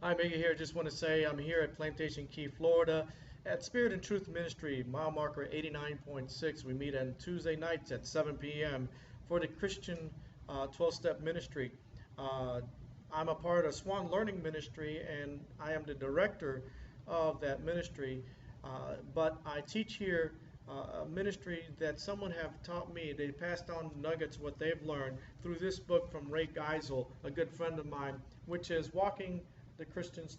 Hi, Mega here. Just want to say I'm here at Plantation Key, Florida at Spirit and Truth Ministry, mile marker 89.6. We meet on Tuesday nights at 7 p.m. for the Christian 12-step ministry. Uh, I'm a part of Swan Learning Ministry and I am the director of that ministry. But I teach here a ministry that someone have taught me. They passed on nuggets, what they've learned through this book from Ray Geisel, a good friend of mine, which is Walking the Christian's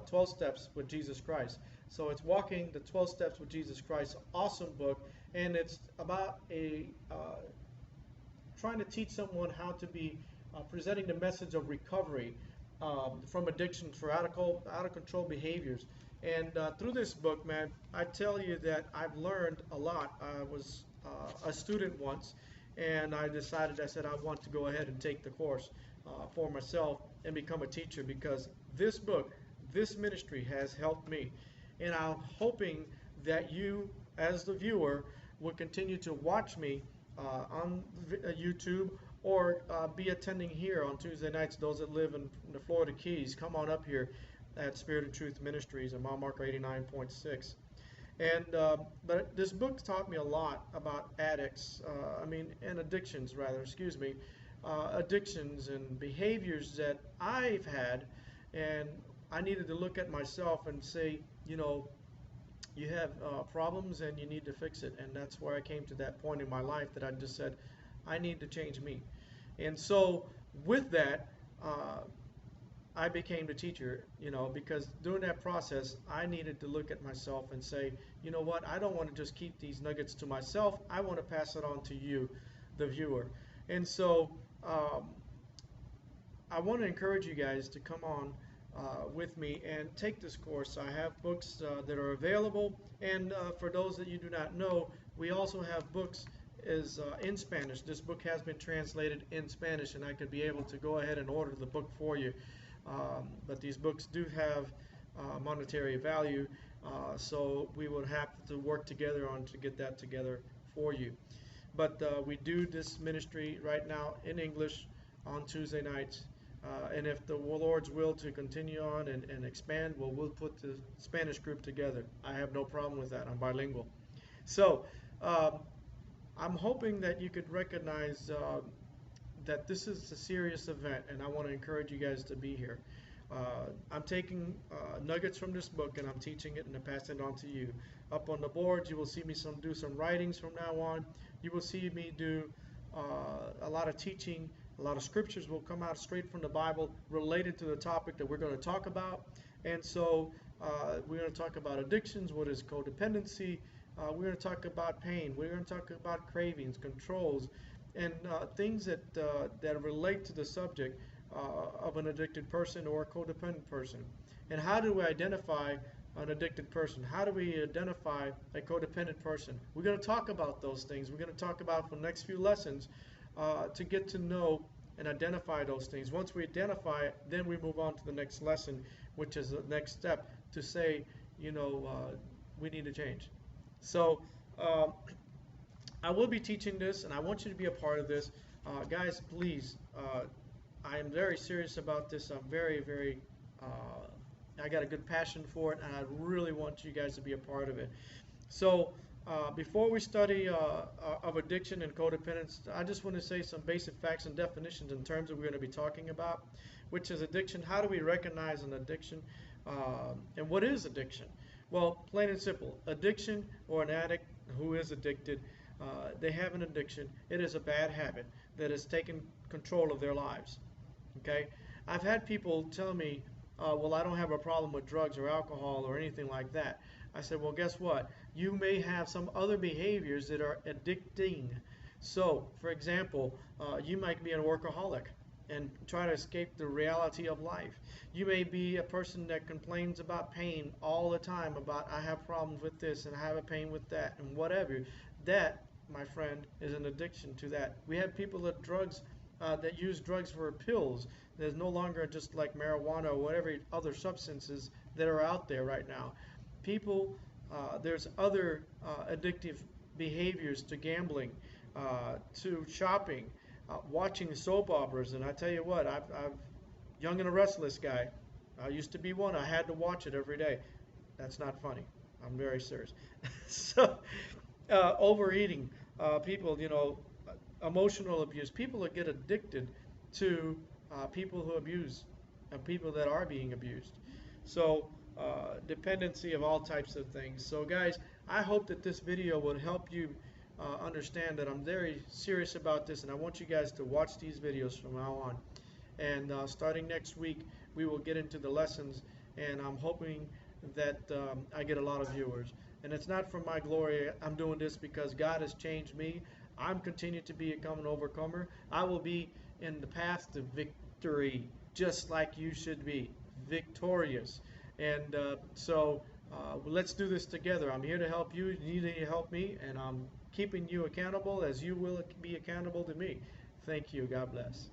12 Steps with Jesus Christ. So it's Walking the 12 Steps with Jesus Christ. Awesome book, and it's about a trying to teach someone how to be presenting the message of recovery from addictions for out of control behaviors. And through this book, man, I tell you that I've learned a lot. I was a student once, and I said I want to go ahead and take the course for myself and become a teacher because this book, this ministry has helped me. And I'm hoping that you, as the viewer, will continue to watch me on YouTube or be attending here on Tuesday nights. Those that live in the Florida Keys, come on up here at Spirit and Truth Ministries at mile marker 89.6. And but this book taught me a lot about addicts, and addictions rather, excuse me, addictions and behaviors that I've had, and I needed to look at myself and say, you have problems and you need to fix it. And that's where I came to that point in my life that I just said, I need to change me. And so with that, I became the teacher, because during that process, I needed to look at myself and say, you know what, I don't want to just keep these nuggets to myself. I want to pass it on to you, the viewer. And so I want to encourage you guys to come on with me and take this course. I have books that are available, and for those that you do not know, we also have books in Spanish. This book has been translated in Spanish, and I could be able to go ahead and order the book for you. But these books do have monetary value, so we would have to work together on to get that together for you. But we do this ministry right now in English on Tuesday nights. And if the Lord's will to continue on and expand, well, we'll put the Spanish group together. I have no problem with that. I'm bilingual. So I'm hoping that you could recognize that this is a serious event, and I want to encourage you guys to be here. I'm taking nuggets from this book, and I'm teaching it and passing it on to you. Up on the boards, you will see me do some writings from now on. You will see me do a lot of teaching. A lot of scriptures will come out straight from the Bible related to the topic that we're going to talk about. And so we're going to talk about addictions, what is codependency. We're going to talk about pain. We're going to talk about cravings, controls, and things that relate to the subject of an addicted person or a codependent person. And how do we identify an addicted person? How do we identify a codependent person? We're going to talk about those things. We're going to talk about for the next few lessons to get to know and identify those things. Once we identify it, then we move on to the next lesson, which is the next step to say, we need to change. So I will be teaching this, and I want you to be a part of this. Guys, please, I am very serious about this. I'm very, very, I got a good passion for it, and I really want you guys to be a part of it. So before we study of addiction and codependence, I just want to say some basic facts and definitions in terms that we're going to be talking about, which is addiction. How do we recognize an addiction? And what is addiction? Well, plain and simple, addiction or an addict who is addicted, they have an addiction. It is a bad habit that has taken control of their lives. Okay? I've had people tell me, well, I don't have a problem with drugs or alcohol or anything like that. I said, well, guess what? You may have some other behaviors that are addicting. So, for example, you might be a workaholic and try to escape the reality of life. You may be a person that complains about pain all the time, about I have problems with this and I have a pain with that and whatever. That, my friend, is an addiction to that. We have people that use drugs for pills. There's no longer just like marijuana or whatever other substances that are out there right now. People, there's other addictive behaviors to gambling, to shopping, watching soap operas. And I tell you what, I've Young and the Restless guy. I used to be one. I had to watch it every day. That's not funny. I'm very serious. So, overeating, people, emotional abuse. People that get addicted to people who abuse and people that are being abused. So, dependency of all types of things. So, guys, I hope that this video will help you understand that I'm very serious about this, and I want you guys to watch these videos from now on. And starting next week, we will get into the lessons, and I'm hoping that I get a lot of viewers. And it's not for my glory. I'm doing this because God has changed me. I'm continuing to become an overcomer. I will be in the path to victory, just like you should be, victorious. And let's do this together. I'm here to help you. You need to help me, and I'm keeping you accountable as you will be accountable to me. Thank you. God bless.